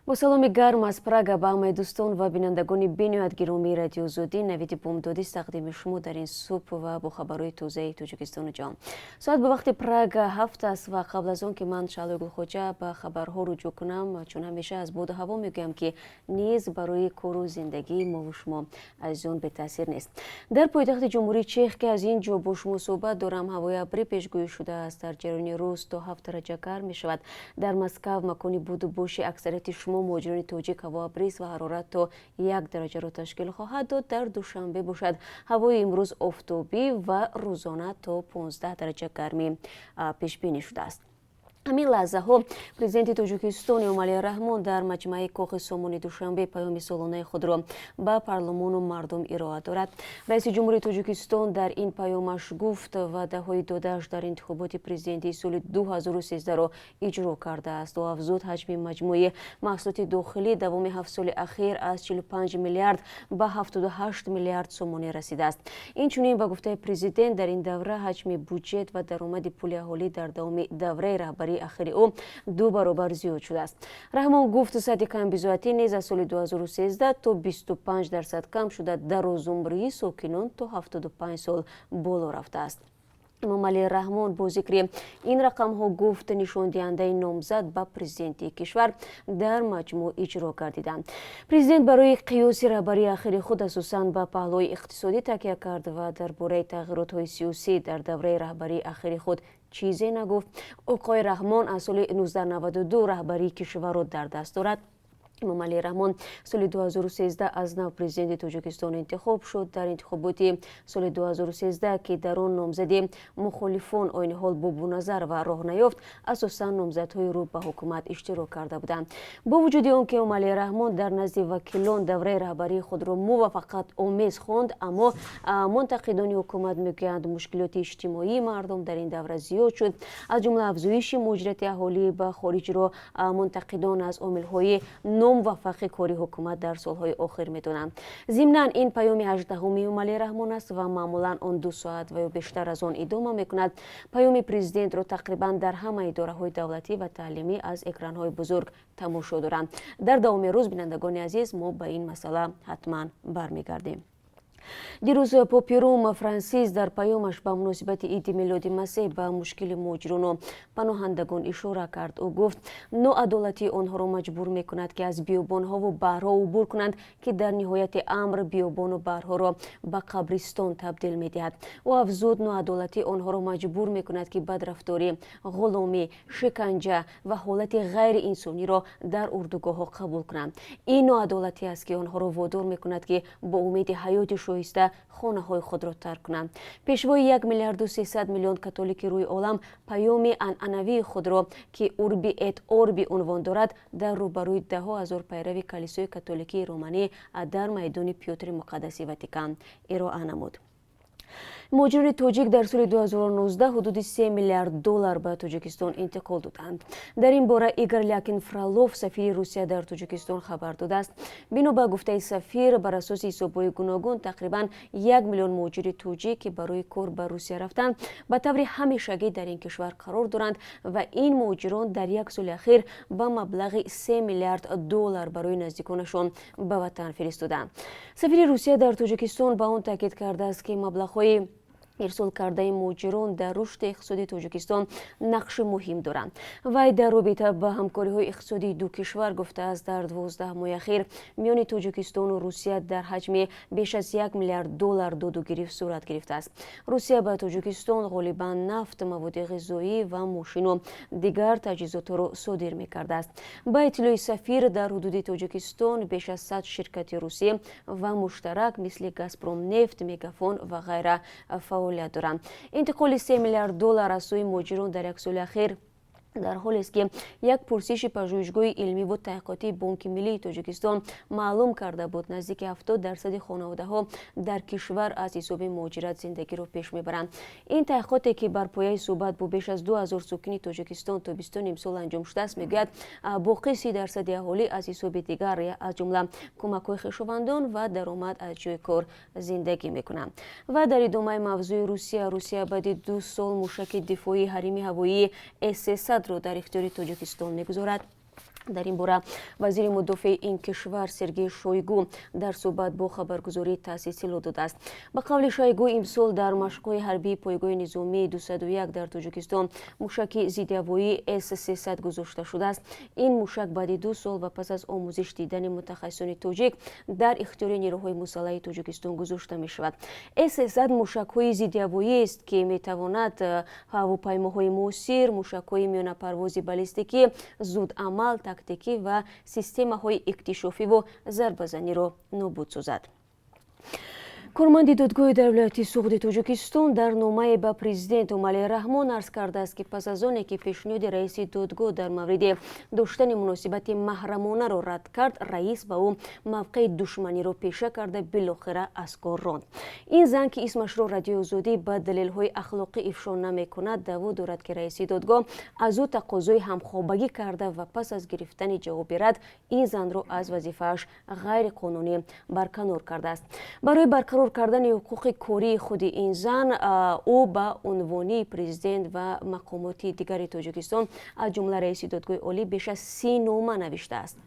با سلامی گرم از پراگ به همه دوستان و بینندگان بینیاد گرامی رادیو زودی نوید بومدادی تقدیم شما در این صبح و با خبرهای تازه تاجیکستان و جهان. ساعت به وقت پراگ 7 است و قبل از آن که من شعله گلخوجه به خبرها رجوع کنم، چون همیشه از بود هوا میگویم که نیز برای کار و زندگی ما و شما از آن به تاثیر نیست. در پایتخت جمهوری چک که از این جا با شما صحبت دارم، هوای ابری پیشگویی شده است در جریان روز تا 7 درجه گرم می شود. در مسکو مکانی بود و بوش اکثریت شما مهاجران تاجیک هوا ابریست و حرارت تا 1 درجه را تشکیل خواهد داد. در دوشنبه باشد هوای امروز آفتابی و روزانه تا 15 درجه گرمی پیش بینی شده است. همین لحظه ها پرزیدنت تاجیکستان امالی رحمان در مجمع کاخ سامانی دوشنبه پیام سالانه خود را به پارلمان و مردم ارائه دارد. رئیس جمهوری تاجیکستان در این پیامش گفت وعده‌های داده‌اش در انتخابات پرزیدنتی سال 2013 را اجرا کرده است و افزود حجم مجموعی محصولات داخلی دوام 7 سال اخیر از 45 میلیارد به 78 میلیارد سومانی رسیده است. این چنین به گفته پرزیدنت در این دوره حجم بودجه و درآمد پول اهالی در دوره رهبری آخری او 2 برابر زیاد شده است. رحمان گفت سطح کم بی‌ضابطگی نیز از سال 2013 تا 25 درصد کم شده. در روزمره ساکنان تا 75 سال بالا رفته است. امالی رحمان با ذکر این رقم ها گفت نشان دهنده نامزد به پرزیدنتی کشور در مجموع اجرا گردیدند. پرزیدنت برای قیاس رهبری آخری خود اساساً به پهلوی اقتصادی تکیه کرد و درباره تغییرات های سیاسی در دوره رهبری آخری خود چیزی نگفت. آقای رحمان از سال 1992 رهبری کشور را در دست دارد. امالی رحمان سال 2013 از نو پرزیدنت تاجیکستان انتخاب شد. در انتخابات سال 2013 که در آن نامزدی مخالفان عین حال با نظر و راه نیافت، اساساً نامزدهای رو به حکومت اشتراک کرده بودند. با وجود آنکه امالی رحمان در نزد وکیلان دوره رهبری خود را موافقت آمیز خواند، اما منتقدان حکومت میگویند مشکلات اجتماعی مردم در این دوره زیاد شد، از جمله افزایش مهاجرت اهالی به خارج را منتقدان از عامل‌های موفق کاری حکومت در سالهای آخر میدونند. ضمناً این پیام 18 امالی رحمان است و معمولاً آن 2 ساعت و یا بیشتر از آن ادامه میکند. پیام پرزیدنت را تقریباً در همه اداره‌های دولتی و تعلیمی از اکران‌های بزرگ تماشا دارند. در دوام روز بینندگان عزیز ما به این مسئله حتما برمیگردیم. دیروز پاپ روم فرانسیس در پیامش به مناسبت عید میلاد مسیح به مشکل مهاجران و پناهندگان اشاره کرد. او گفت ناعدالتی آنها را مجبور میکند که از بیابانها و بحرها عبور کنند که در نهایت امر بیابان و بحرها را به قبرستان تبدیل میدهد. او افزود ناعدالتی آنها را مجبور میکند که بدرفتاری، غلامی، شکنجه و حالت غیر انسانی را در اردوگاه‌ها قبول کنند. این ناعدالتی است که آنها را وادار میکند که با امید حیات شایسته خانه های خود را ترک کنند. پیشوای 1 میلیارد و 300 میلیون کاتولیک روی عالم پیام عنعنوی خود را که اوربی ات اوربی عنوان دارد در روبروی 10,000 پیرو کلیسای کاتولیکی رومانی در میدان پیوتر مقدس واتیکان ارائه نمود. مهاجران تاجیک در سال 2019 حدود 3 میلیارد دلار به تاجیکستان انتقال دادند. در این باره ایگور لاکین فرالوف سفیر روسیه در تاجیکستان خبر داده است. بنا به گفته سفیر، بر اساس حساب‌های گوناگون تقریباً 1 میلیون مهاجر تاجیک که برای کار به روسیه رفتند به طور همیشگی در این کشور قرار دارند و این مهاجران در 1 سال اخیر به مبلغ 3 میلیارد دلار برای نزدیکانشان به وطن فرستادند. سفیر روسیه در تاجیکستان به آن تاکید کرده است که مبلغ‌های ارسال کرده مهاجران در رشد اقتصادی تاجیکستان نقش مهم دارند. وی در رابطه با همکاری‌های اقتصادی دو کشور گفته است در 12 ماه اخیر میان تاجیکستان و روسیه در حجم بیش از 1 میلیارد دلار داد و گرفت صورت گرفته است. روسیه به تاجیکستان غالباً نفت، مواد غذایی و ماشین و دیگر تجهیزات را صادر می‌کرده است. با اطلاع سفیر در حدود تاجیکستان بیش از 100 شرکت روسی و مشترک مثل گازپروم نفت، میگافون و غیره فعالیت دارند. انتقال 3 میلیارد دلار از سوی مهاجران در 1 سال اخیر در حالی است که یک پرسش پژوهشگاه علمی و تحقیقاتی بانک ملی تاجیکستان معلوم کرده بود نزدیک 70 درصد خانواده‌ها در کشور از حساب مهاجرت زندگی را پیش میبرند. این تحقیقاتی که بر پایه صحبت با بیش از 2000 ساکن تاجیکستان تا 22 سال انجام شده است میگوید باقی 30 درصد اهالی از حساب دیگر از جمله کمک‌های خویشاوندان و درآمد از جای کار زندگی میکنند. و در ادامه موضوع روسیه بعد 2 سال موشک دفاعی حریم هوایی اس-300 را در اختیار تاجیکستان میگذارد. در این باره وزیر مدافع این کشور سرگئی شویگو در صحبت با خبرگزاری تاسیسی داده است. به قول شویگو امسال در مشق‌های حربی پایگاه نظامی 201 در تاجیکستان موشک ضدهوایی S-300 گذاشته شده است. این موشک بعد 2 سال و پس از آموزش دیدن متخصصان تاجیک در اختیار نیروهای مسلح تاجیکستان گذاشته می شود. S-300 موشک‌های ضدهوایی است که می تواند هواپیماهای موثر، موشک‌های میان پرواز بالستیکی، زود عمل، تاکتیکی و سیستم‌های اکتشافی و ضربه‌زنی را نابود سازد. کارمند دادگاه در ولایت سوخت تاجیکستان در نامه به پرزیدنت علی رحمان عرض کرده است که پس از آنکه پیشنهاد رئیس دادگاه در مورد داشتن مناسبت محرمانه را رد کرد، رئیس به او موقع دشمنی را پیشه کرده بالاخره از کار راند. این زن که اسمش را رادیو آزادی به دلیل‌های اخلاقی افشا نمی‌کند دعوا دارد که رئیس دادگاه از او تقاضای همخوابگی کرده و پس از گرفتن جواب رد این زن را از وظیفه‌اش غیر قانونی برکنار کرده است. برای برقرار کردن حقوق کاری خود این زن او به عنوان پرزیدنت و مقامات دیگر تاجیکستان از جمله رئیس دادگاه عالی بیش از 30 نامه نوشته است.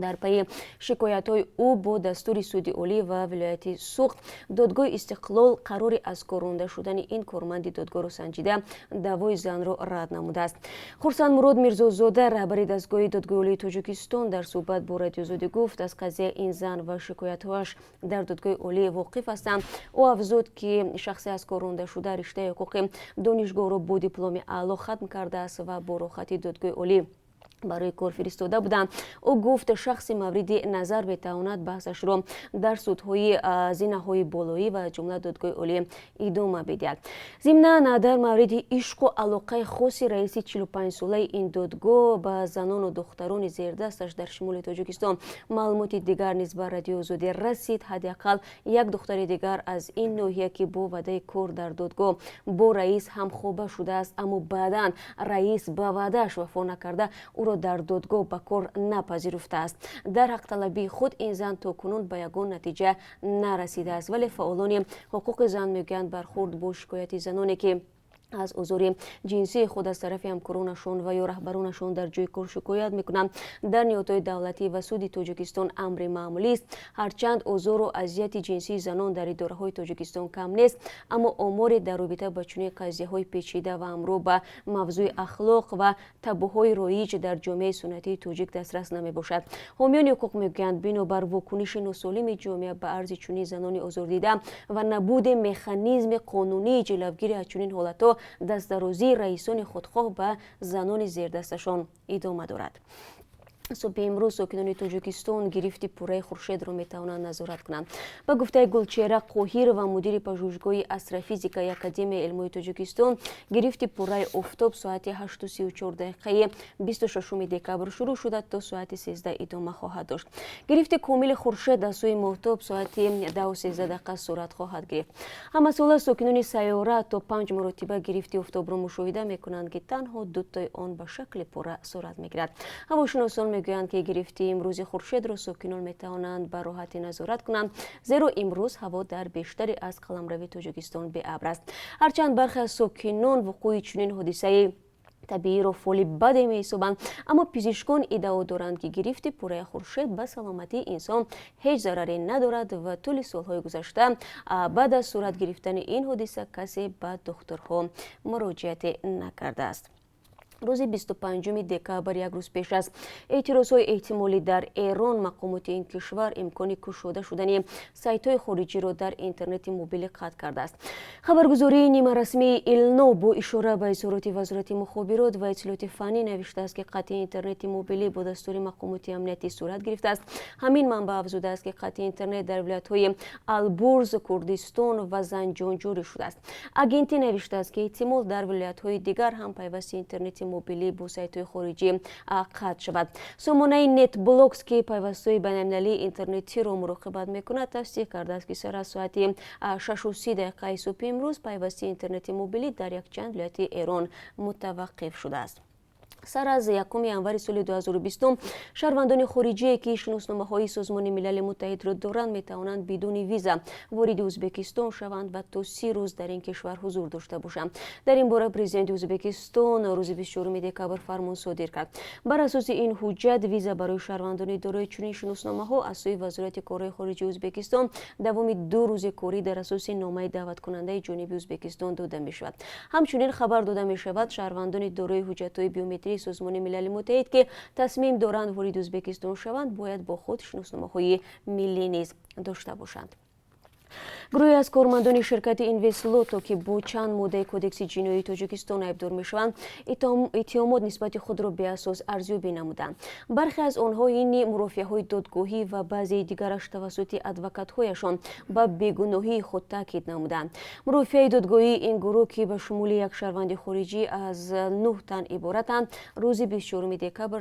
در پی شکایت‌های او با دستور سود عالی و ولایت سوخت دادگاه استقلال قرار از کار رانده شدن این کارمند دادگاه را سنجیده دعوای زن را رد نموده است. خورسند مراد میرزازاده رهبر دستگاه دادگاه عالی تاجیکستان در صحبت با رادیو آزادی گفت از قضیه این زن و شکایت‌هایش در دادگاه عالی واقف هستند. او افزود که شخصی از کار رانده شده رشته حقوق دانشگاه را با دیپلم اعلی ختم کرده است و با راحتی دادگاه عالی برای کار فرستاده بودند. او گفت شخص مورد نظر بتواند بحثش را در سودهای زینه‌های بالایی و جمله دادگاه عالی ادامه بدهد. ضمناً در مورد عشق و علاقه خاص رئیس 45 ساله این دادگاه به زنان و دختران زیردستش در شمال تاجیکستان معلومات دیگر نیز به رادیو آزادی رسید. حداقل یک دختر دیگر از این ناحیه که با وعده کار در دادگاه با رئیس همخوابه شده است، اما بعداً رئیس به وعده‌اش وفا نکرده او را در دادگاه به کار نپذیرفته است. در حق طلبی خود این زن تا کنون به یگان نتیجه نرسیده است، ولی فعالان حقوق زن میگویند برخورد با شکایت زنانی که از آزار جنسی خود از طرف همکارانشان و یا رهبرانشان در جای کار شکایت میکنند در نهادهای دولتی و سود تاجیکستان امر معمولی است. هرچند آزار و اذیت جنسی زنان در اداره‌های تاجیکستان کم نیست، اما آمار در رابطه با چنین قضیه‌های پیچیده و امر به موضوع اخلاق و تابوهای رایج در جامعه سنتی تاجیک دسترس نمیباشد. حامیان حقوق میگویند بنابر واکنش ناسالم جامعه به عرض چنین زنان آزاردیده و نبود مکانیزم قانونی جلوگیری از چنین حالت‌ها دست درازی رئیسان خودخواه به زنان زیردستشان ادامه دارد. صبح امروز ساکنان تاجیکستان گرفت پوره خورشید را میتوانند نظارت کنند. به گفته گلچهره قاهر و مدیر پژوهشگاه استروفیزیکای اکادمی علمی تاجیکستان، گرفت پوره آفتاب ساعت 8:34 26 دکبر شروع شده تا ساعت 13 ادامه خواهد داشت. گرفت کامل خورشید از سوی ماهتاب ساعت 10:13 صورت خواهد گرفت. همساله ساکنان سیاره تا 5 مرتبه گرفت آفتاب را مشاهده میکنند که تنها 2 تای آن به شکل پوره صورت میگیرد. هواشناسان میگویند که گرفته امروز خورشید را ساکنان میتوانند به راحتی نظارت کنند، زیرا امروز هوا در بیشتری از قلمرو تاجیکستان به ابر است. هرچند برخی از ساکنان وقوع چنین حادثه طبیعی را فعل بد می‌یابند، اما پزشکان ادعا دارند که گرفت پوره خورشید به سلامتی انسان هیچ ضرری ندارد و طول سالهای گذشته بعد از صورت گرفتن این حادثه کسی به دکترها مراجعت نکرده است. روز 25 دکبر یک روز پیش از اعتراضهای احتمالی در ایران، مقامات این کشور امکان گشوده شدن سایت‌های خارجی را در اینترنت موبیل قطع کرده است. خبرگزاری نیمه رسمی ایلنا با اشاره به اظهارات وزارت مخابرات و اطلاعات فنی نوشته است که قطع اینترنت موبیلی با دستور مقامات امنیتی صورت گرفته است. همین منبع افزوده است که قطع اینترنت در ولایت‌های البرز، کردستان و زنجان جاری شده است. آگنتی نوشته است که احتمال در ولایت‌های دیگر هم پیوست اینترنت موبیلی با سایت‌های خارجی قطع شود. سامانه نت بلاکس که پیوست‌های بین‌المللی اینترنتی را مراقبت می‌کند تصدیق کرده است که سر از ساعت 6:30 صبح امروز پیوستی اینترنت موبیلی در یک چند ولایت ایران متوقف شده است. سر از 1 январи соли 2020 шаҳрвандони хориҷие ки шиносномаҳои созмони милали муттаҳидро доранд метавонанд бидуни виза вориди ӯзбекистон шаванд ва то 30 рӯз дар ин кишвар ҳузур дошта бошанд. Дар ин бора президенти Ӯзбекистон рӯзи 24 декабр фармон содир кард. Бар асоси ин ҳуҷҷат виза барои шаҳрвандони дорои чунин шиносномаҳо аз сӯи вазорати корҳои хориҷии Ӯзбекистон давоми 2 рӯзи корӣ дар асоси номаи даъваткунандаи ҷониби Ӯзбекистон дода мешавад. Ҳамчунин хабар дода мешавад шаҳрвандони дорои ҳуҷҷатҳои биометрии سازمان ملل متحد که تصمیم دارند وارد ازبکستان شوند باید با خود شناسنامه‌های ملی نیز داشته باشند. گروهی از کارمندان شرکت اینوستلوتو که با چند ماده کودکس جنایی تاجیکستان ایبدار میشوند اتهامات نسبت خود را به اساس ارزیابی نمودند. برخی از آنها این مرافعه‌های دادگاهی و بعضی دیگرش توسط ادوکات‌هایشان به بیگناهی خود تاکید نمودند. مرافع دادگاهی این گروه که به شمول یک شهروند خارجی از 9 تن عبارتند روز 24 دکبر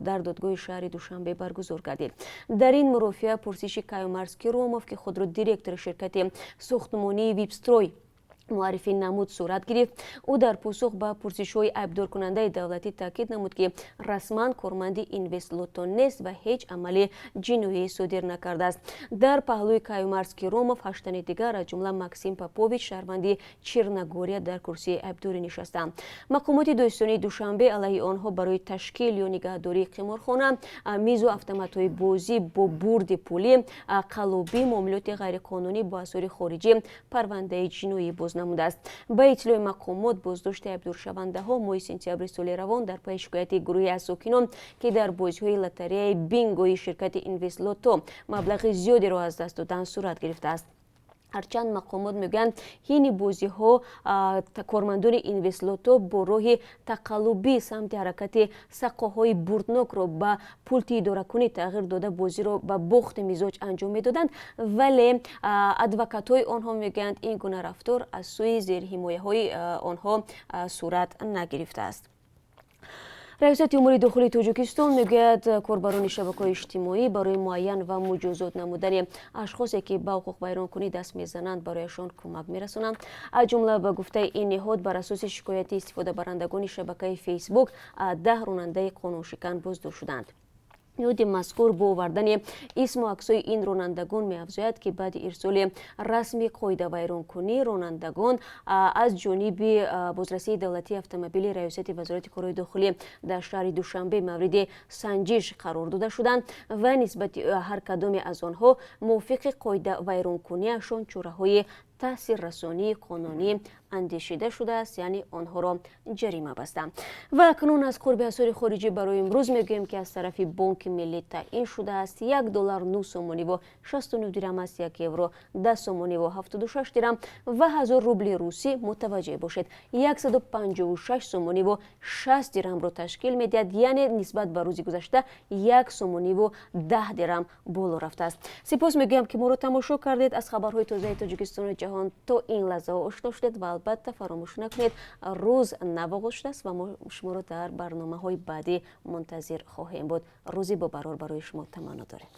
در دادگاه شهر دوشنبه برگزار گردید. در این مرافعه پرسش کیومرز کیروموف که خود را دیرکتور شرکت ساختمانی ویبستروی معرفی نمود صورت گرفت. او در پاسخ به پرسش‌های ایبدار کننده دولتی تاکید نمود که رسما کارمند اینوستلوتو نیست و هیچ عمل جنایی صادر نکرده است. در پهلوی کیومرز کیروموف 8 تن دیگر از جمله ماکسیم پاپوویچ شهروند چرنگوریا در کرسی ایبداری نشستند. مقامات داستانی دوشنبه علیه آنها برای تشکیل یا نگهداری قمارخانه، میز و اتومات‌های بازی با برد پولی، قلابی، معاملات غیرقانونی با اسعار خارجی پرونده جنایی نموده است. با اطلاع مقامات بازداشت ایبدار شونده ها ماه سپتامبر سال روان در پی شکایت گروهی از ساکنان که در بازی‌های لاتاری بینگوی شرکت اینوستلوتو مبلغ زیادی را از دست دادن صورت گرفته است. هرچند مقامات میگویند این بازی ها کارمندان اینوستلوتو با راه تقلبی سمت حرکت سقاهای بردناک را به پولت اداره کنی تغییر داده بازی را به باخت مزاج انجام میدادند، ولی ادوکات های آنها میگویند این گونه رفتار از سوی زیر حمایه های آنها صورت نگرفته است. رئیس امور داخلی تاجیکستان میگوید کاربران شبکه‌های اجتماعی برای معین و مجازات نمودن اشخاصی که به حقوق بیان‌کنی دست میزنند برایشان کمک میرسانند. از جمله به گفته این نهاد بر اساس شکایت استفاده برندگان شبکه فیسبوک 10 راننده قانونشکن بازداشت شدند. نهاد مذکور با آوردن اسم و عکس‌های این رانندگان می‌افزاید که بعد ارسال رسمی قاعده ویرانکنی رانندگان از جانب بازرسی دولتی اتومبیل ریاست وزارت کارهای داخلی در شهر دوشنبه مورد سنجش قرار داده شدند و نسبت هر کدام از آنها موافق قاعده ویرانکنیشان چاره‌های تاثیر رسانی قانونی اندیشیده شده است، یعنی آنها را جریمه بستند. و اکنون از قرب اسعار خارجی برای امروز میگوییم که از طرف بانک ملی تعیین شده است $1 9 سومانی و 69 درهم است، 1 یورو 10 سومانی و 76 درهم و 1000 روبل روسی متوجه باشید 156 سومانی و 60 درهم را تشکیل میدهد، یعنی نسبت به روز گذشته 1 سومانی و 10 درهم بالا رفته است. سپاس میگویم که ما را تماشا کردید. از خبرهای تازه تاجیکستان و جهان تا این لحظه آشنا شدید و البته فراموش نکنید روز نو شده است و ما شما را در برنامه‌های بعدی منتظر خواهیم بود. روزی با برار برای شما تمنا داریم.